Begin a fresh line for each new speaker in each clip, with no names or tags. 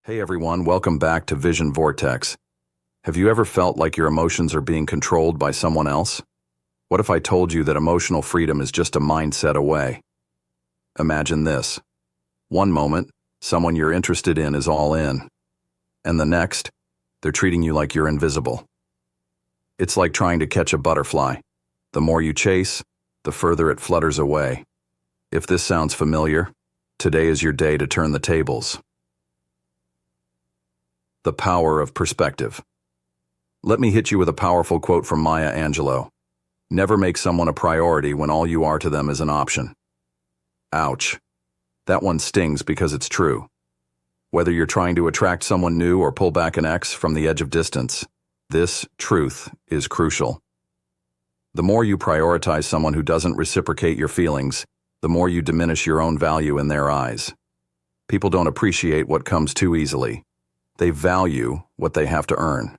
Hey everyone, welcome back to Vision Vortex. Have you ever felt like your emotions are being controlled by someone else? What if I told you that emotional freedom is just a mindset away? Imagine this. One moment, someone you're interested in is all in. And the next, they're treating you like you're invisible. It's like trying to catch a butterfly. The more you chase, the further it flutters away. If this sounds familiar, today is your day to turn the tables. The power of perspective. Let me hit you with a powerful quote from Maya Angelou. Never make someone a priority when all you are to them is an option. Ouch. That one stings because it's true. Whether you're trying to attract someone new or pull back an ex from the edge of distance, this truth is crucial. The more you prioritize someone who doesn't reciprocate your feelings, the more you diminish your own value in their eyes. People don't appreciate what comes too easily. They value what they have to earn.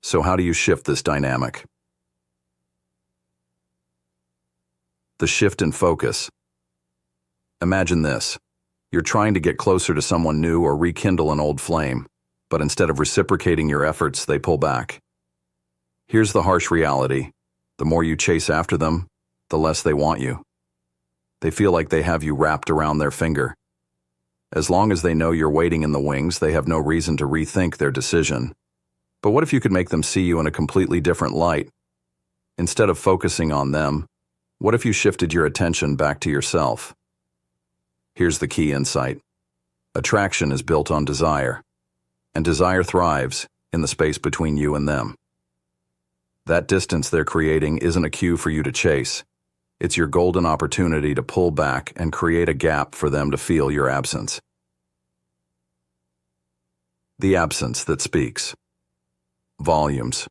So how do you shift this dynamic? The shift in focus. Imagine this. You're trying to get closer to someone new or rekindle an old flame, but instead of reciprocating your efforts, they pull back. Here's the harsh reality. The more you chase after them, the less they want you. They feel like they have you wrapped around their finger. As long as they know you're waiting in the wings, they have no reason to rethink their decision. But what if you could make them see you in a completely different light? Instead of focusing on them, what if you shifted your attention back to yourself? Here's the key insight. Attraction is built on desire, and desire thrives in the space between you and them. That distance they're creating isn't a cue for you to chase. It's your golden opportunity to pull back and create a gap for them to feel your absence. The absence that speaks. Volumes.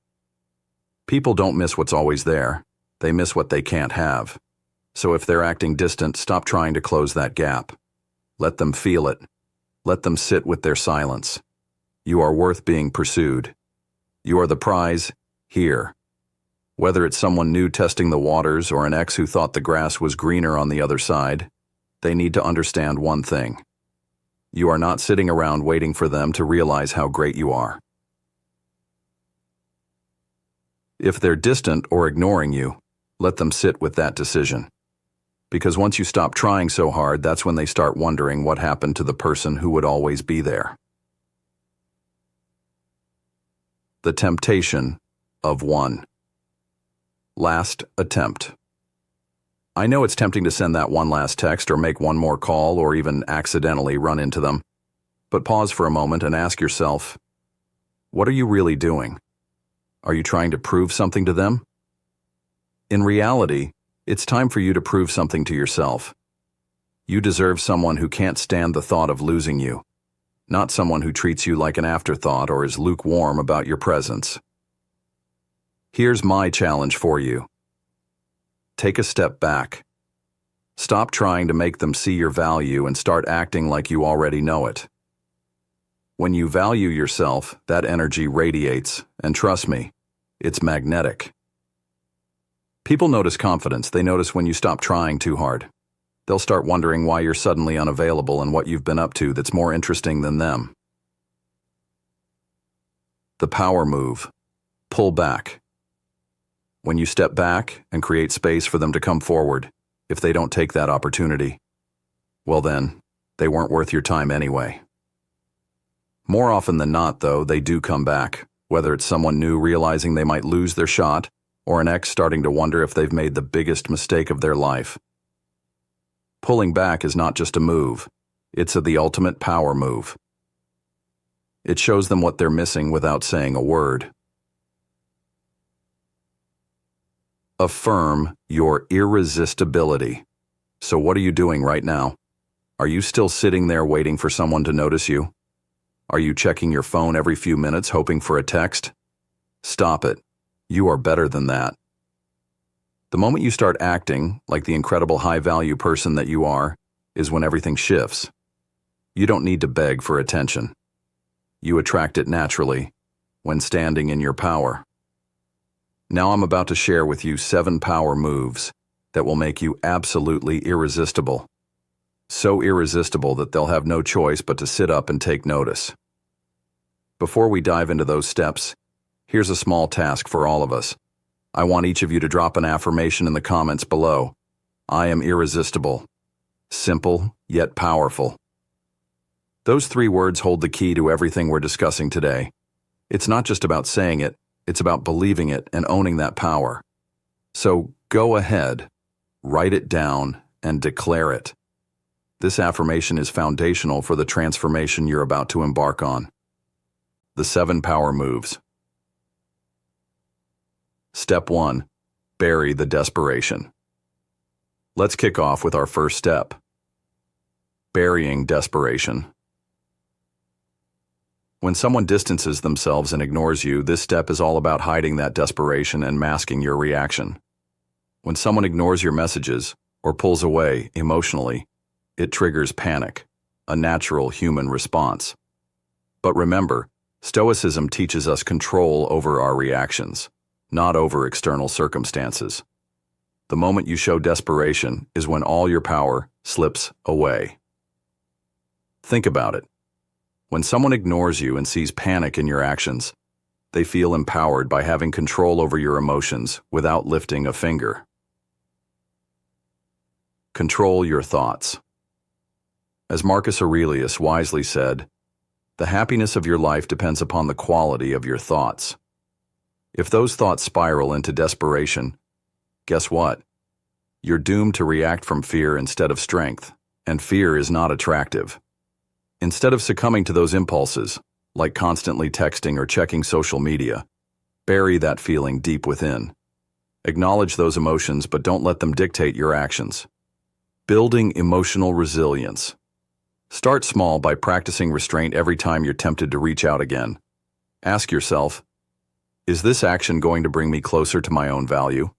People don't miss what's always there. They miss what they can't have. So if they're acting distant, stop trying to close that gap. Let them feel it. Let them sit with their silence. You are worth being pursued. You are the prize here. Whether it's someone new testing the waters or an ex who thought the grass was greener on the other side, they need to understand one thing. You are not sitting around waiting for them to realize how great you are. If they're distant or ignoring you, let them sit with that decision. Because once you stop trying so hard, that's when they start wondering what happened to the person who would always be there. The temptation of one. Last attempt. I know it's tempting to send that one last text or make one more call or even accidentally run into them. But pause for a moment and ask yourself, what are you really doing? Are you trying to prove something to them? In reality, it's time for you to prove something to yourself. You deserve someone who can't stand the thought of losing you, not someone who treats you like an afterthought or is lukewarm about your presence. Here's my challenge for you. Take a step back. Stop trying to make them see your value and start acting like you already know it. When you value yourself, that energy radiates, and trust me, it's magnetic. People notice confidence. They notice when you stop trying too hard. They'll start wondering why you're suddenly unavailable and what you've been up to that's more interesting than them. The power move. Pull back. When you step back and create space for them to come forward, if they don't take that opportunity, well then, they weren't worth your time anyway. More often than not, though, they do come back, whether it's someone new realizing they might lose their shot, or an ex starting to wonder if they've made the biggest mistake of their life. Pulling back is not just a move, it's the ultimate power move. It shows them what they're missing without saying a word. Affirm your irresistibility. So what are you doing right now? Are you still sitting there waiting for someone to notice you? Are you checking your phone every few minutes hoping for a text? Stop it. You are better than that. The moment you start acting like the incredible high-value person that you are is when everything shifts. You don't need to beg for attention. You attract it naturally when standing in your power. Now I'm about to share with you 7 power moves that will make you absolutely irresistible. so irresistible that they'll have no choice but to sit up and take notice. Before we dive into those steps, here's a small task for all of us. I want each of you to drop an affirmation in the comments below. I am irresistible. Simple, yet powerful. Those 3 words hold the key to everything we're discussing today. It's not just about saying it, it's about believing it and owning that power. So go ahead, write it down, and declare it. This affirmation is foundational for the transformation you're about to embark on. The 7 power moves. Step 1. Bury the desperation. Let's kick off with our first step. Burying desperation. When someone distances themselves and ignores you, this step is all about hiding that desperation and masking your reaction. When someone ignores your messages or pulls away emotionally, it triggers panic, a natural human response. But remember, Stoicism teaches us control over our reactions, not over external circumstances. The moment you show desperation is when all your power slips away. Think about it. When someone ignores you and sees panic in your actions, they feel empowered by having control over your emotions without lifting a finger. Control your thoughts. As Marcus Aurelius wisely said, the happiness of your life depends upon the quality of your thoughts. If those thoughts spiral into desperation, guess what? You're doomed to react from fear instead of strength, and fear is not attractive. Instead of succumbing to those impulses, like constantly texting or checking social media, bury that feeling deep within. Acknowledge those emotions, but don't let them dictate your actions. Building emotional resilience. Start small by practicing restraint every time you're tempted to reach out again. Ask yourself, is this action going to bring me closer to my own value?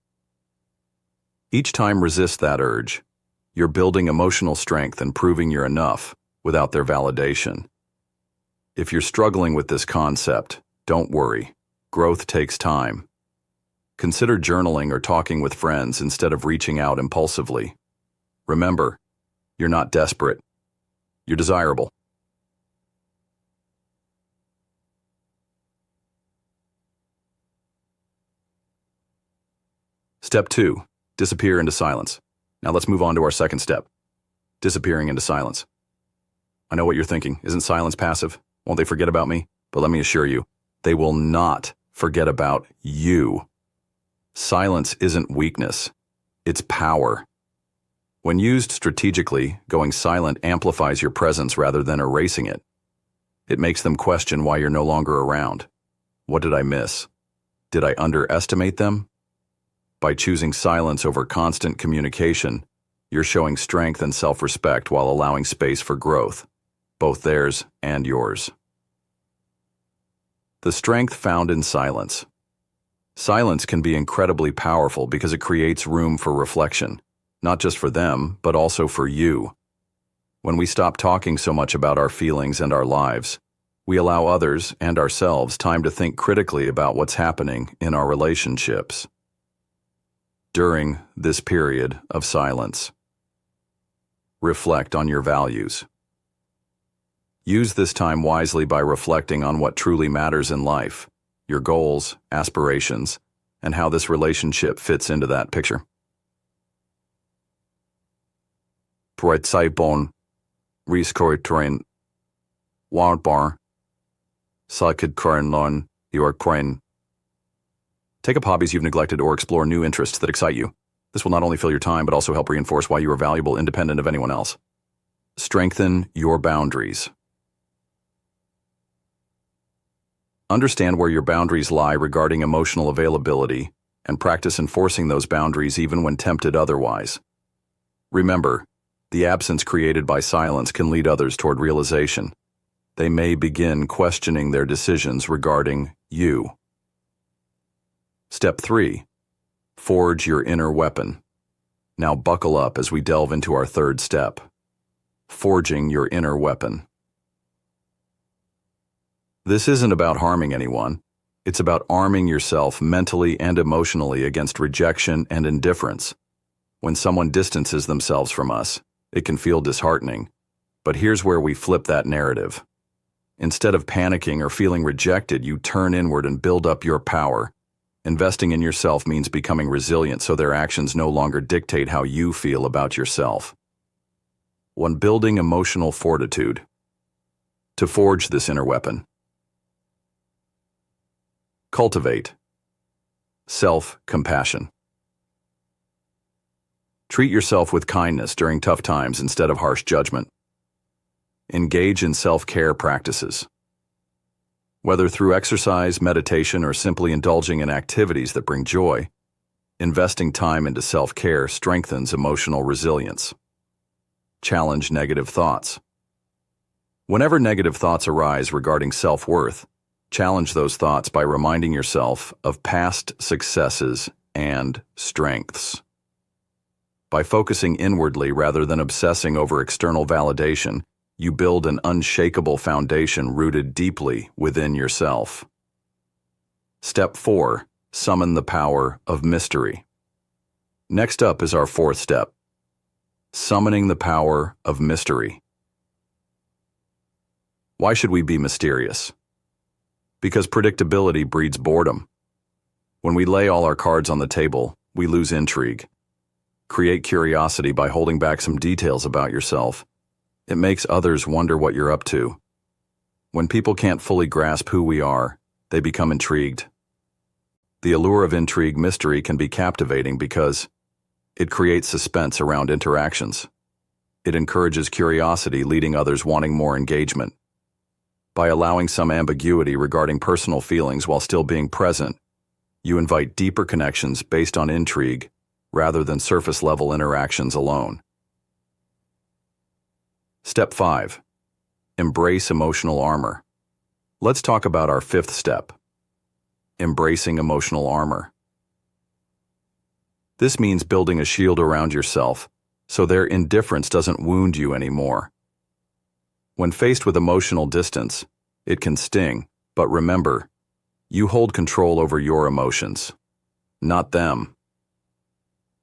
Each time resist that urge. You're building emotional strength and proving you're enough without their validation. If you're struggling with this concept, don't worry. Growth takes time. Consider journaling or talking with friends instead of reaching out impulsively. Remember, you're not desperate. You're desirable. Step 2. Disappear into silence. Now let's move on to our second step. Disappearing into silence. I know what you're thinking. Isn't silence passive? Won't they forget about me? But let me assure you, they will not forget about you. Silence isn't weakness. It's power. When used strategically, going silent amplifies your presence rather than erasing it. It makes them question why you're no longer around. What did I miss? Did I underestimate them? By choosing silence over constant communication, you're showing strength and self-respect while allowing space for growth, both theirs and yours. The strength found in silence. Silence can be incredibly powerful because it creates room for reflection, not just for them, but also for you. When we stop talking so much about our feelings and our lives, we allow others and ourselves time to think critically about what's happening in our relationships. During this period of silence, reflect on your values. Use this time wisely by reflecting on what truly matters in life, your goals, aspirations, and how this relationship fits into that picture. Proetsaibon, Riskoitorin, Wildbar, Sakidkornlon, Yorkcoin. Take up hobbies you've neglected or explore new interests that excite you. This will not only fill your time, but also help reinforce why you are valuable independent of anyone else. Strengthen your boundaries. Understand where your boundaries lie regarding emotional availability and practice enforcing those boundaries even when tempted otherwise. Remember, the absence created by silence can lead others toward realization. They may begin questioning their decisions regarding you. Step 3. Forge your inner weapon. Now buckle up as we delve into our third step. Forging your inner weapon. This isn't about harming anyone. It's about arming yourself mentally and emotionally against rejection and indifference. When someone distances themselves from us, It can feel disheartening, but here's where we flip that narrative. Instead of panicking or feeling rejected, you turn inward and build up your power. Investing in yourself means becoming resilient so their actions no longer dictate how you feel about yourself. 1. Building emotional fortitude. To forge this inner weapon, cultivate self-compassion. Treat yourself with kindness during tough times instead of harsh judgment. Engage in self-care practices. Whether through exercise, meditation, or simply indulging in activities that bring joy, investing time into self-care strengthens emotional resilience. Challenge negative thoughts. Whenever negative thoughts arise regarding self-worth, challenge those thoughts by reminding yourself of past successes and strengths. By focusing inwardly rather than obsessing over external validation, you build an unshakable foundation rooted deeply within yourself. Step 4. Summon the power of mystery. Next up is our 4th step. Summoning the power of mystery. Why should we be mysterious? Because predictability breeds boredom. When we lay all our cards on the table, we lose intrigue. Create curiosity by holding back some details about yourself. It makes others wonder what you're up to. When people can't fully grasp who we are, they become intrigued. The allure of intrigue mystery can be captivating because it creates suspense around interactions. It encourages curiosity, leading others wanting more engagement. By allowing some ambiguity regarding personal feelings while still being present, you invite deeper connections based on intrigue rather than surface-level interactions alone. Step 5. Embrace emotional armor. Let's talk about our 5th step. Embracing emotional armor. This means building a shield around yourself so their indifference doesn't wound you anymore. When faced with emotional distance, it can sting, but remember, you hold control over your emotions, not them.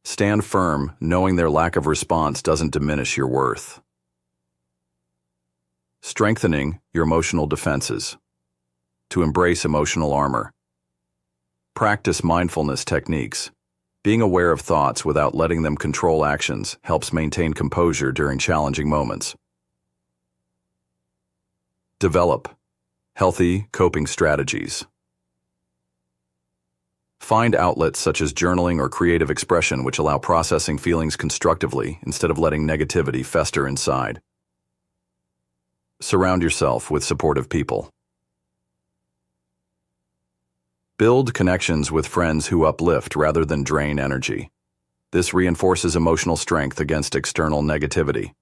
Stand firm, knowing their lack of response doesn't diminish your worth. Strengthening your emotional defenses. To embrace emotional armor. Practice mindfulness techniques. Being aware of thoughts without letting them control actions helps maintain composure during challenging moments. Develop healthy coping strategies. Find outlets such as journaling or creative expression which allow processing feelings constructively instead of letting negativity fester inside. Surround yourself with supportive people. Build connections with friends who uplift rather than drain energy. This reinforces emotional strength against external negativity.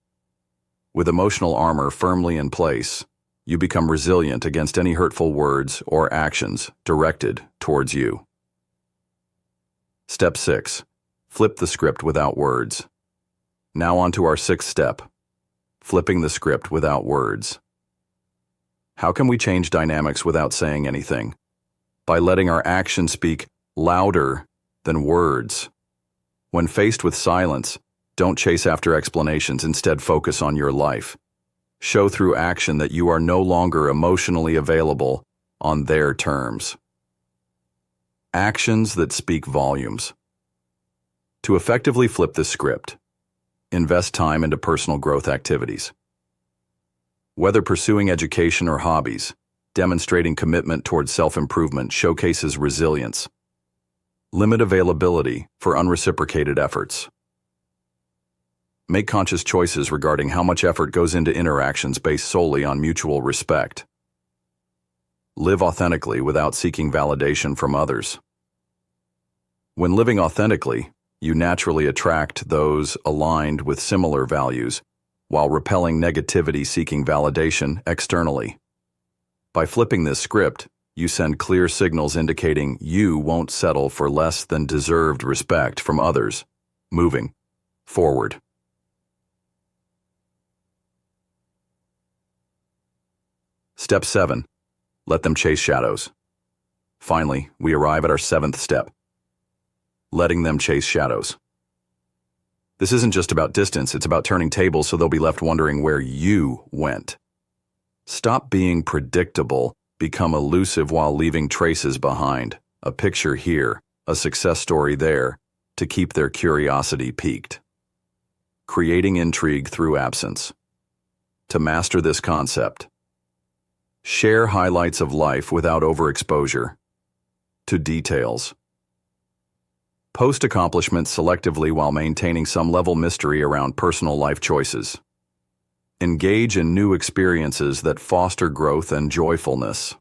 With emotional armor firmly in place, you become resilient against any hurtful words or actions directed towards you. Step 6. Flip the script without words. Now on to our 6th step. Flipping the script without words. How can we change dynamics without saying anything? By letting our actions speak louder than words. When faced with silence, don't chase after explanations, instead focus on your life. Show through action that you are no longer emotionally available on their terms. Actions that speak volumes. To effectively flip the script, invest time into personal growth activities. Whether pursuing education or hobbies, demonstrating commitment towards self-improvement showcases resilience. Limit availability for unreciprocated efforts. Make conscious choices regarding how much effort goes into interactions based solely on mutual respect. Live authentically without seeking validation from others. When living authentically, you naturally attract those aligned with similar values, while repelling negativity seeking validation externally. By flipping this script, you send clear signals indicating you won't settle for less than deserved respect from others. Moving forward. Step 7. Let them chase shadows. Finally, we arrive at our 7th step. Letting them chase shadows. This isn't just about distance, it's about turning tables so they'll be left wondering where you went. Stop being predictable, become elusive while leaving traces behind, a picture here, a success story there, to keep their curiosity piqued. Creating intrigue through absence. To master this concept, share highlights of life without overexposure to details. Post accomplishments selectively while maintaining some level mystery around personal life choices. Engage in new experiences that foster growth and joyfulness.